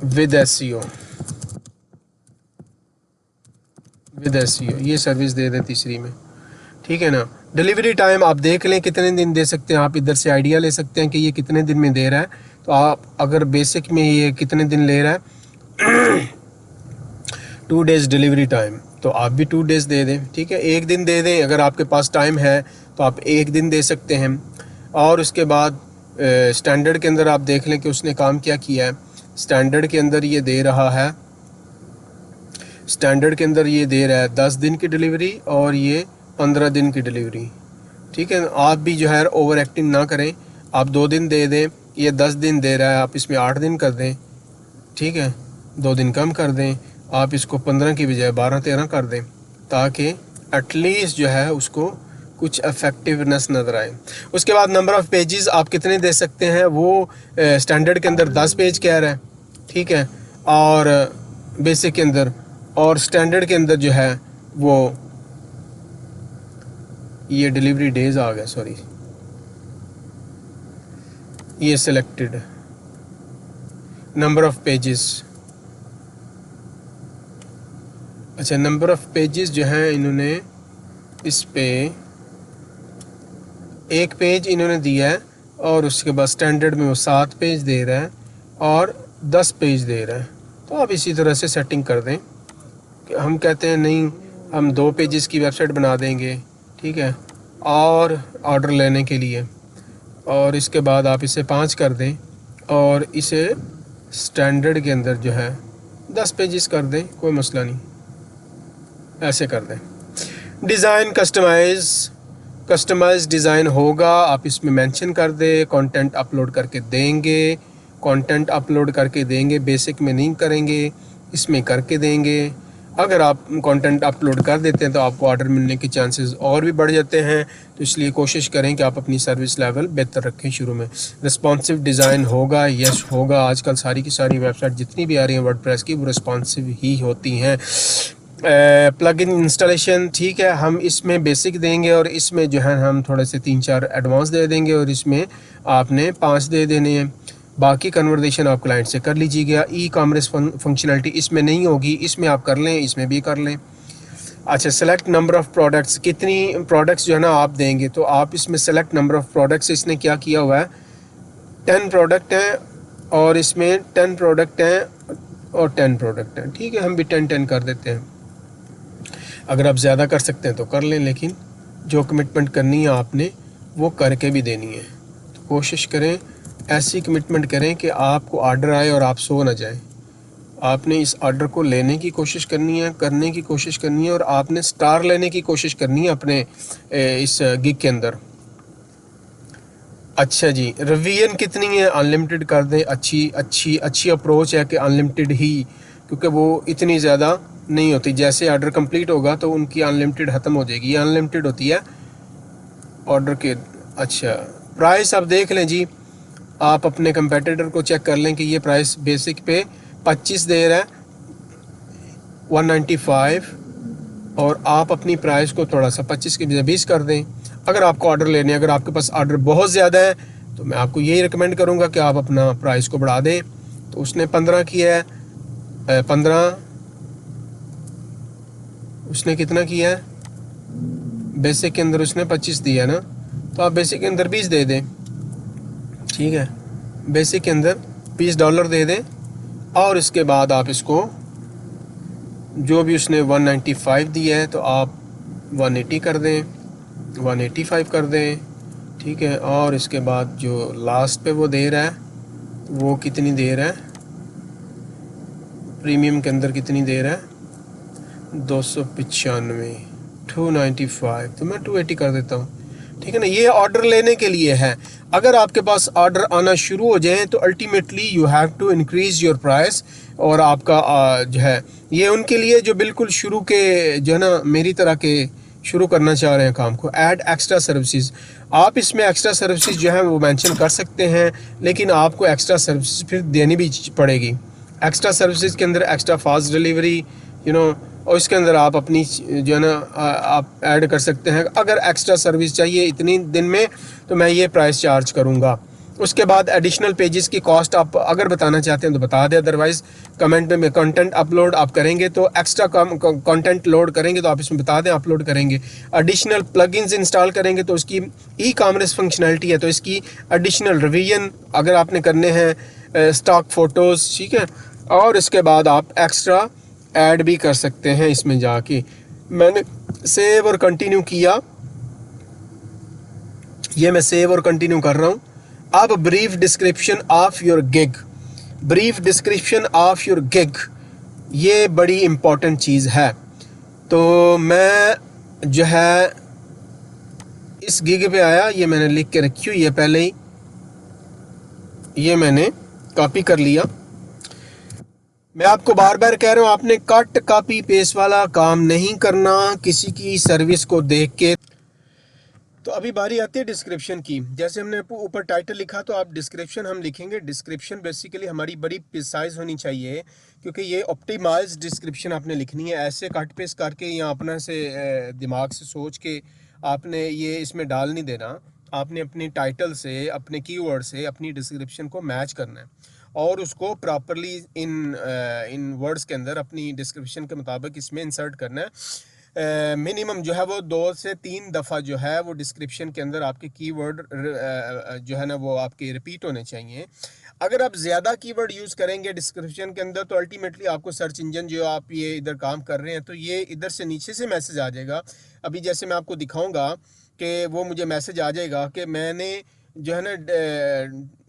With SEO, with SEO ये service दे दें तीसरी में, ठीक है ना। डिलीवरी टाइम आप देख लें कितने दिन दे सकते हैं, आप इधर से आइडिया ले सकते हैं कि ये कितने दिन में दे रहा है। तो आप अगर बेसिक में ये कितने दिन ले रहा है 2 डेज़ डिलीवरी टाइम, तो आप भी 2 डेज़ दे दें, ठीक है। एक दिन दे दें अगर आपके पास टाइम है तो आप एक दिन दे सकते हैं। और उसके बाद स्टैंडर्ड के अंदर आप देख लें कि उसने काम क्या किया है। स्टैंडर्ड के अंदर ये दे रहा है, स्टैंडर्ड के अंदर ये दे रहा है 10 दिन की डिलीवरी और ये 15 दिन की डिलीवरी, ठीक है। आप भी जो है ओवर एक्टिंग ना करें, आप 2 दिन दे दें, ये 10 दिन दे रहा है, आप इसमें 8 दिन कर दें, ठीक है। 2 दिन कम कर दें, आप इसको 15 की बजाय 12-13 कर दें, ताकि एटलीस्ट जो है उसको कुछ इफेक्टिवनेस नज़र आए। उसके बाद नंबर ऑफ़ पेजेस आप कितने दे सकते हैं, वो स्टैंडर्ड के अंदर 10 पेज कह रहा है, ठीक है। और बेसिक के अंदर और स्टैंडर्ड के अंदर जो है वो ये डिलीवरी डेज आ गया, सॉरी ये सिलेक्टेड नंबर ऑफ़ पेजेस। अच्छा, नंबर ऑफ़ पेजेस जो हैं इन्होंने इस पे एक पेज इन्होंने दिया है और उसके बाद स्टैंडर्ड में वो 7 पेज दे रहा है और 10 पेज दे रहा है। तो आप इसी तरह से सेटिंग कर दें कि हम कहते हैं नहीं हम 2 पेजेस की वेबसाइट बना देंगे, ठीक है, और ऑर्डर लेने के लिए, और इसके बाद आप इसे 5 कर दें और इसे स्टैंडर्ड के अंदर जो है 10 पेजेस कर दें, कोई मसला नहीं, ऐसे कर दें। डिज़ाइन कस्टमाइज डिज़ाइन होगा, आप इसमें मेंशन कर दें, कंटेंट अपलोड करके देंगे, कंटेंट अपलोड करके देंगे, बेसिक में नहीं करेंगे, इसमें करके देंगे। अगर आप कंटेंट अपलोड कर देते हैं तो आपको ऑर्डर मिलने के चांसेस और भी बढ़ जाते हैं। तो इसलिए कोशिश करें कि आप अपनी सर्विस लेवल बेहतर रखें शुरू में। रिस्पॉन्सिव डिज़ाइन होगा, यस होगा। आजकल सारी की सारी वेबसाइट जितनी भी आ रही हैं वर्डप्रेस की वो रिस्पॉन्सिव ही होती हैं। प्लगइन इंस्टॉलेशन, ठीक है, हम इसमें बेसिक देंगे और इसमें जो है हम थोड़े से 3-4 एडवांस दे देंगे और इसमें आपने 5 दे देने हैं। बाकी कन्वर्सेशन आप क्लाइंट से कर लीजिएगा। ई कॉमर्स फंक्शनलिटी इसमें नहीं होगी, इसमें आप कर लें, इसमें भी कर लें। अच्छा, सेलेक्ट नंबर ऑफ़ प्रोडक्ट्स, कितनी प्रोडक्ट्स जो है ना आप देंगे, तो आप इसमें सेलेक्ट नंबर ऑफ़ प्रोडक्ट्स इसने क्या किया हुआ है, 10 प्रोडक्ट हैं और इसमें 10 प्रोडक्ट हैं और 10 प्रोडक्ट हैं, ठीक है। हम भी 10-10 कर देते हैं। अगर आप ज़्यादा कर सकते हैं तो कर लें, लेकिन जो कमिटमेंट करनी है आपने वो करके भी देनी है। तो कोशिश करें ऐसी कमिटमेंट करें कि आपको ऑर्डर आए और आप सो ना जाएं। आपने इस ऑर्डर को लेने की कोशिश करनी है, करने की कोशिश करनी है और आपने स्टार लेने की कोशिश करनी है अपने इस गिग के अंदर। अच्छा जी, रिवीजन कितनी है, अनलिमिटेड कर दें। अच्छी अप्रोच है कि अनलिमिटेड ही, क्योंकि वो इतनी ज़्यादा नहीं होती। जैसे ऑर्डर कंप्लीट होगा तो उनकी अनलिमिटेड ख़त्म हो जाएगी, ये अनलिमिटेड होती है ऑर्डर के। अच्छा, प्राइस आप देख लें जी, आप अपने कंपेटिटर को चेक कर लें कि ये प्राइस बेसिक पे 25 दे रहा है, 195, और आप अपनी प्राइस को थोड़ा सा 25 के बजाय 20 कर दें। अगर आपको ऑर्डर लेने, अगर आपके पास ऑर्डर बहुत ज़्यादा है तो मैं आपको यही रिकमेंड करूँगा कि आप अपना प्राइस को बढ़ा दें। तो उसने 15 किया है, 15 उसने कितना किया है, बेसिक के अंदर उसने 25 दिया ना, तो आप बेसिक के अंदर 20 दे दें, ठीक है। बेसिक के अंदर $20 दे दें और इसके बाद आप इसको जो भी उसने 195 दिया है तो आप 180 कर दें, 185 कर दें, ठीक है। और इसके बाद जो लास्ट पे वो दे रहा है वो कितनी दे रहा है, प्रीमियम के अंदर कितनी दे रहा है, 295, 295, तो मैं 280 कर देता हूँ, ठीक है ना। ये ऑर्डर लेने के लिए है। अगर आपके पास ऑर्डर आना शुरू हो जाए तो ultimately you have to increase your price. और आपका जो है ये उनके लिए जो बिल्कुल शुरू के जो है ना मेरी तरह के शुरू करना चाह रहे हैं काम को, ऐड एक्स्ट्रा सर्विसेज। आप इसमें एक्स्ट्रा सर्विसेज जो है वो मेंशन कर सकते हैं, लेकिन आपको एक्स्ट्रा सर्विसेज फिर देनी भी पड़ेगी। एक्स्ट्रा सर्विसेज के अंदर एक्स्ट्रा फास्ट डिलीवरी, और इसके अंदर आप अपनी जो है ना आप ऐड कर सकते हैं। अगर एक्स्ट्रा सर्विस चाहिए इतनी दिन में तो मैं ये प्राइस चार्ज करूँगा, उसके बाद एडिशनल पेजेस की कॉस्ट आप अगर बताना चाहते हैं तो बता दें, अदरवाइज़ कमेंट में कंटेंट अपलोड आप करेंगे तो एक्स्ट्रा कंटेंट लोड करेंगे तो आप इसमें बता दें अपलोड करेंगे। एडिशनल प्लगइन्स इंस्टॉल करेंगे तो उसकी ई कॉमर्स फंक्शनैलिटी है तो इसकी एडिशनल रिवीजन अगर आपने करने हैं, स्टॉक फ़ोटोज़, ठीक है। और इसके बाद आप एक्स्ट्रा ऐड भी कर सकते हैं इसमें जाके। मैंने सेव और कंटिन्यू किया, ये मैं सेव और कंटिन्यू कर रहा हूँ। अब brief description of your gig, brief description of your gig, ये बड़ी इम्पॉर्टेंट चीज़ है। तो मैं जो है इस गिग पे आया, ये मैंने लिख के रखी हुई है पहले ही, ये मैंने कॉपी कर लिया। मैं आपको बार बार कह रहा हूँ आपने कट कॉपी पेस्ट वाला काम नहीं करना किसी की सर्विस को देख के। तो अभी बारी आती है डिस्क्रिप्शन की। जैसे हमने ऊपर टाइटल लिखा तो आप डिस्क्रिप्शन हम लिखेंगे। डिस्क्रिप्शन बेसिकली हमारी बड़ी प्रिसाइज होनी चाहिए क्योंकि ये ऑप्टिमाइज डिस्क्रिप्शन आपने लिखनी है। ऐसे कट पेस्ट करके या अपना से दिमाग से सोच के आपने ये इसमें डाल नहीं देना। आपने अपनी टाइटल से, अपने कीवर्ड से अपनी डिस्क्रिप्शन को मैच करना है और उसको प्रॉपरली इन वर्ड्स के अंदर अपनी डिस्क्रिप्शन के मुताबिक इसमें इंसर्ट करना है। मिनिमम जो है वो 2 से 3 दफ़ा जो है वो डिस्क्रिप्शन के अंदर आपके कीवर्ड जो है ना वो आपके रिपीट होने चाहिए। अगर आप ज़्यादा कीवर्ड यूज़ करेंगे डिस्क्रिप्शन के अंदर तो अल्टीमेटली आपको सर्च इंजन जो आप ये इधर काम कर रहे हैं तो ये इधर से नीचे से मैसेज आ जाएगा। अभी जैसे मैं आपको दिखाऊंगा कि वो मुझे मैसेज आ जाएगा कि मैंने जो है ना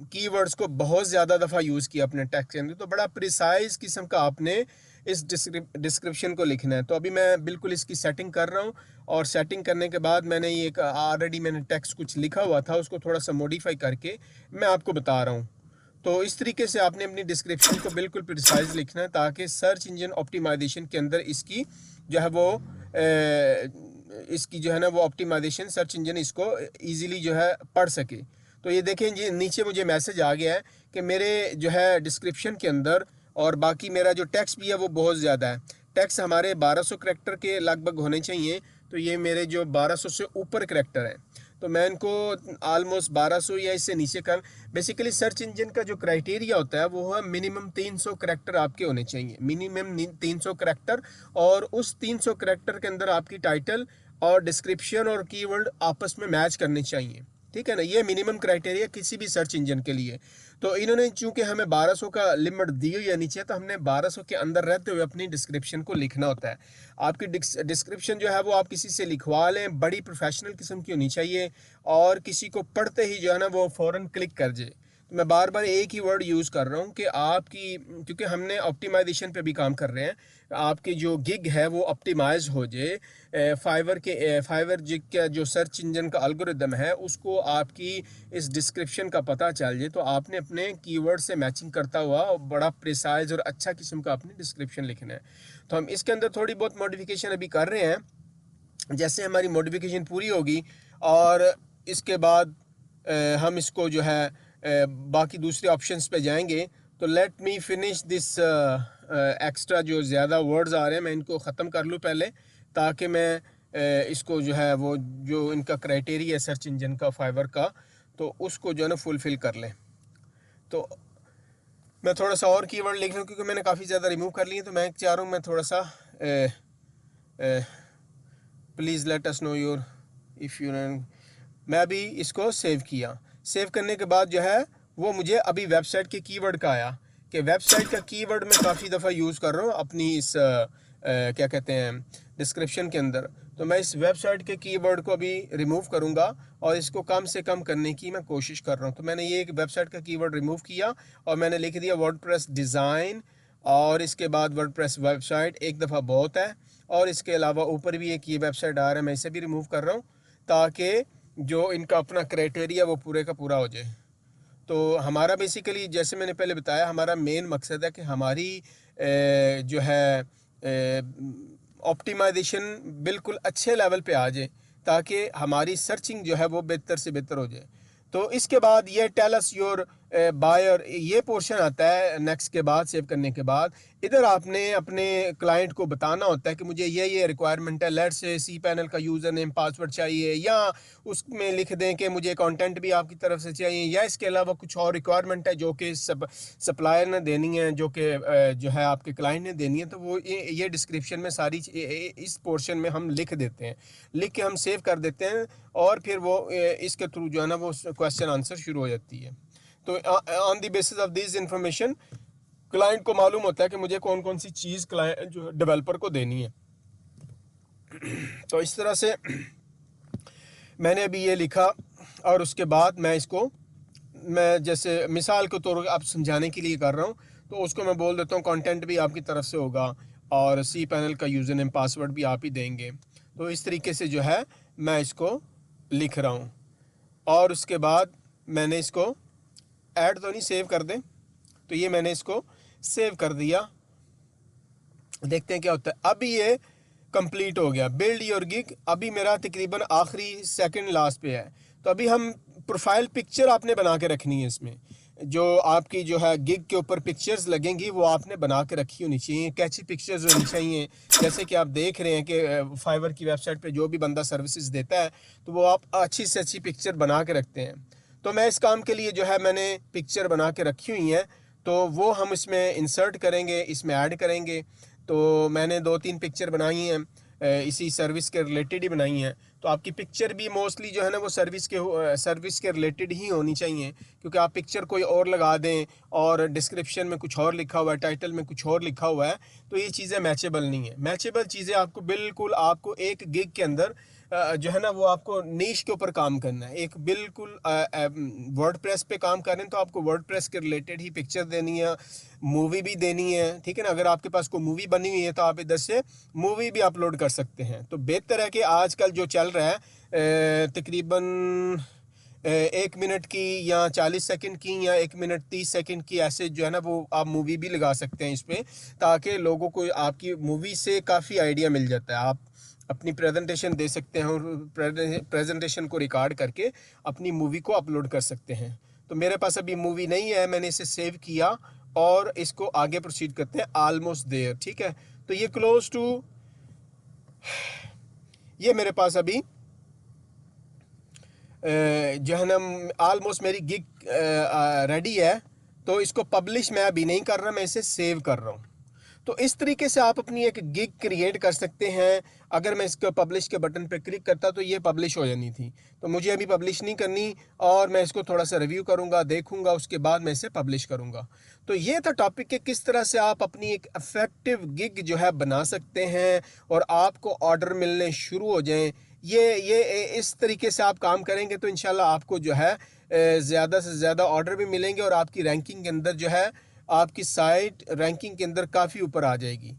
कीवर्ड्स को बहुत ज़्यादा दफ़ा यूज़ किया अपने टेक्स्ट के अंदर। तो बड़ा प्रिसाइज किस्म का आपने इस डिस्क्रिप्शन को लिखना है। तो अभी मैं बिल्कुल इसकी सेटिंग कर रहा हूँ और सेटिंग करने के बाद मैंने ये ऑलरेडी मैंने टेक्स्ट कुछ लिखा हुआ था उसको थोड़ा सा मॉडिफाई करके मैं आपको बता रहा हूँ। तो इस तरीके से आपने अपनी डिस्क्रिप्शन को बिल्कुल प्रिसाइज लिखना है ताकि सर्च इंजन ऑप्टिमाइजेशन के अंदर इसकी जो है वो इसकी जो है ना वो ऑप्टिमाइजेशन सर्च इंजन इसको ईजिली जो है पढ़ सके। तो ये देखें जी नीचे मुझे मैसेज आ गया है कि मेरे जो है डिस्क्रिप्शन के अंदर और बाकी मेरा जो टेक्स्ट भी है वो बहुत ज़्यादा है। टेक्स्ट हमारे 1200 करैक्टर के लगभग होने चाहिए। तो ये मेरे जो 1200 से ऊपर करैक्टर हैं तो मैं इनको आलमोस्ट 1200 या इससे नीचे कर। बेसिकली सर्च इंजन का जो क्राइटेरिया होता है वो है मिनिमम 300 करैक्टर आपके होने चाहिए, मिनिमम 300 करैक्टर। और उस 300 करैक्टर के अंदर आपकी टाइटल और डिस्क्रिप्शन और कीवर्ड आपस में मैच करने चाहिए, ठीक है ना। ये मिनिमम क्राइटेरिया किसी भी सर्च इंजन के लिए। तो इन्होंने चूंकि हमें 1200 का लिमिट दी हुई है नीचे तो हमने 1200 के अंदर रहते हुए अपनी डिस्क्रिप्शन को लिखना होता है। आपकी डिस्क्रिप्शन जो है वो आप किसी से लिखवा लें, बड़ी प्रोफेशनल किस्म की होनी चाहिए और किसी को पढ़ते ही जो है ना वो फ़ौरन क्लिक कर जाए। तो मैं बार बार एक ही वर्ड यूज़ कर रहा हूँ कि आपकी, क्योंकि हमने ऑप्टिमाइजेशन पे भी काम कर रहे हैं, आपकी जो गिग है वो ऑप्टिमाइज हो जाए। फाइवर जिग का जो सर्च इंजन का एल्गोरिदम है उसको आपकी इस डिस्क्रिप्शन का पता चल जाए तो आपने अपने कीवर्ड से मैचिंग करता हुआ बड़ा प्रिसाइज और अच्छा किस्म का अपनी डिस्क्रिप्शन लिखना है। तो हम इसके अंदर थोड़ी बहुत मॉडिफिकेशन अभी कर रहे हैं। जैसे हमारी मॉडिफिकेशन पूरी होगी और इसके बाद हम इसको जो है बाकी दूसरे ऑप्शंस पे जाएंगे। तो let me finish this extra जो ज़्यादा वर्ड्स आ रहे हैं मैं इनको ख़त्म कर लूँ पहले ताकि मैं इसको जो है वो जो इनका क्राइटेरिया है सर्च इंजन का फाइवर का तो उसको जो है ना फुलफ़िल कर लें। तो मैं थोड़ा सा और कीवर्ड लिख लूँ क्योंकि मैंने काफ़ी ज़्यादा रिमूव कर लिए। तो मैं चाह रहा हूँ मैं थोड़ा सा please let us know your if you. मैं अभी इसको सेव किया। सेव करने के बाद जो है वो मुझे अभी वेबसाइट के कीवर्ड का आया कि वेबसाइट का कीवर्ड मैं काफ़ी दफ़ा यूज़ कर रहा हूँ अपनी इस क्या कहते हैं डिस्क्रिप्शन के अंदर। तो मैं इस वेबसाइट के कीवर्ड को अभी रिमूव करूँगा और इसको कम से कम करने की मैं कोशिश कर रहा हूँ। तो मैंने ये एक वेबसाइट का कीवर्ड रिमूव किया और मैंने लिख दिया वर्डप्रेस डिज़ाइन और इसके बाद वर्डप्रेस वेबसाइट एक दफ़ा बहुत है। और इसके अलावा ऊपर भी एक ये वेबसाइट आ रहा है मैं इसे भी रिमूव कर रहा हूँ ताकि जो इनका अपना क्राइटेरिया वो पूरे का पूरा हो जाए। तो हमारा बेसिकली जैसे मैंने पहले बताया हमारा मेन मकसद है कि हमारी जो है ऑप्टिमाइजेशन बिल्कुल अच्छे लेवल पे आ जाए ताकि हमारी सर्चिंग जो है वो बेहतर से बेहतर हो जाए। तो इसके बाद ये टेल अस योर बाय और ये पोर्शन आता है नेक्स्ट के बाद, सेव करने के बाद इधर आपने अपने क्लाइंट को बताना होता है कि मुझे ये रिक्वायरमेंट है। लेट्स से सी पैनल का यूज़र नेम पासवर्ड चाहिए, या उसमें लिख दें कि मुझे कंटेंट भी आपकी तरफ से चाहिए, या इसके अलावा कुछ और रिक्वायरमेंट है जो कि सप्लायर ने देनी है, जो कि जो है आपके क्लाइंट ने देनी है। तो वो ये डिस्क्रिप्शन में सारी इस पोर्शन में हम लिख देते हैं, लिख के हम सेव कर देते हैं, और फिर वो इसके थ्रू जो है ना वो क्वेश्चन आंसर शुरू हो जाती है। तो on the basis of this information client को मालूम होता है कि मुझे कौन कौन सी चीज़ क्लाइंट जो डेवलपर को देनी है। तो इस तरह से मैंने अभी ये लिखा, और उसके बाद मैं जैसे मिसाल के तौर पर आप समझाने के लिए कर रहा हूँ, तो उसको मैं बोल देता हूँ कंटेंट भी आपकी तरफ से होगा और सी पैनल का यूज़र नेम पासवर्ड भी आप ही देंगे। तो इस तरीके से जो है मैं इसको लिख रहा हूँ, और उसके बाद मैंने इसको ऐड तो नहीं, सेव कर दें। तो ये मैंने इसको सेव कर दिया, देखते हैं क्या होता है। अभी ये कंप्लीट हो गया, बिल्ड योर गिग। अभी मेरा तकरीबन आखिरी सेकंड लास्ट पे है। तो अभी हम प्रोफाइल पिक्चर आपने बना के रखनी है। इसमें जो आपकी जो है गिग के ऊपर पिक्चर्स लगेंगी वो आपने बना के रखी होनी चाहिए, कैची पिक्चर्स होनी चाहिए। जैसे कि आप देख रहे हैं कि फाइवर की वेबसाइट पे जो भी बंदा सर्विसेज देता है तो वो आप अच्छी से अच्छी पिक्चर बना के रखते हैं। तो मैं इस काम के लिए जो है मैंने पिक्चर बना के रखी हुई हैं, तो वो हम इसमें इंसर्ट करेंगे, इसमें ऐड करेंगे। तो मैंने 2-3 पिक्चर बनाई हैं, इसी सर्विस के रिलेटेड ही बनाई हैं। तो आपकी पिक्चर भी मोस्टली जो है ना वो सर्विस के रिलेटेड ही होनी चाहिए, क्योंकि आप पिक्चर कोई और लगा दें और डिस्क्रिप्शन में कुछ और लिखा हुआ है, टाइटल में कुछ और लिखा हुआ है, तो ये चीज़ें मैचेबल नहीं है। मैचेबल चीज़ें आपको बिल्कुल आपको एक गिग के अंदर जो है ना वो आपको नीश के ऊपर काम करना है। एक बिल्कुल वर्डप्रेस पे काम कर रहे हैं तो आपको वर्डप्रेस के रिलेटेड ही पिक्चर देनी है, मूवी भी देनी है, ठीक है ना। अगर आपके पास कोई मूवी बनी हुई है तो आप इधर से मूवी भी अपलोड कर सकते हैं। तो बेहतर है कि आजकल जो चल रहा है तकरीबन 1 मिनट की या 40 सेकंड की या 1 मिनट 30 सेकंड की, ऐसे जो है ना वो आप मूवी भी लगा सकते हैं इस पर, ताकि लोगों को आपकी मूवी से काफ़ी आइडिया मिल जाता है। आप अपनी प्रेजेंटेशन दे सकते हैं और प्रेजेंटेशन को रिकॉर्ड करके अपनी मूवी को अपलोड कर सकते हैं। तो मेरे पास अभी मूवी नहीं है, मैंने इसे सेव किया और इसको आगे प्रोसीड करते हैं। ऑलमोस्ट देयर, ठीक है। तो ये क्लोज टू, ये मेरे पास अभी जो है ना ऑलमोस्ट मेरी गिग रेडी है। तो इसको पब्लिश मैं अभी नहीं कर रहा, मैं इसे सेव कर रहा हूँ। तो इस तरीके से आप अपनी एक गिग क्रिएट कर सकते हैं। अगर मैं इसको पब्लिश के बटन पर क्लिक करता तो ये पब्लिश हो जानी थी, तो मुझे अभी पब्लिश नहीं करनी, और मैं इसको थोड़ा सा रिव्यू करूंगा, देखूंगा, उसके बाद मैं इसे पब्लिश करूंगा। तो ये था टॉपिक कि किस तरह से आप अपनी एक इफेक्टिव गिग जो है बना सकते हैं और आपको ऑर्डर मिलने शुरू हो जाएं। ये इस तरीके से आप काम करेंगे तो इंशाल्लाह आपको जो है ज़्यादा से ज़्यादा ऑर्डर भी मिलेंगे और आपकी रैंकिंग के अंदर जो है आपकी साइट रैंकिंग के अंदर काफ़ी ऊपर आ जाएगी।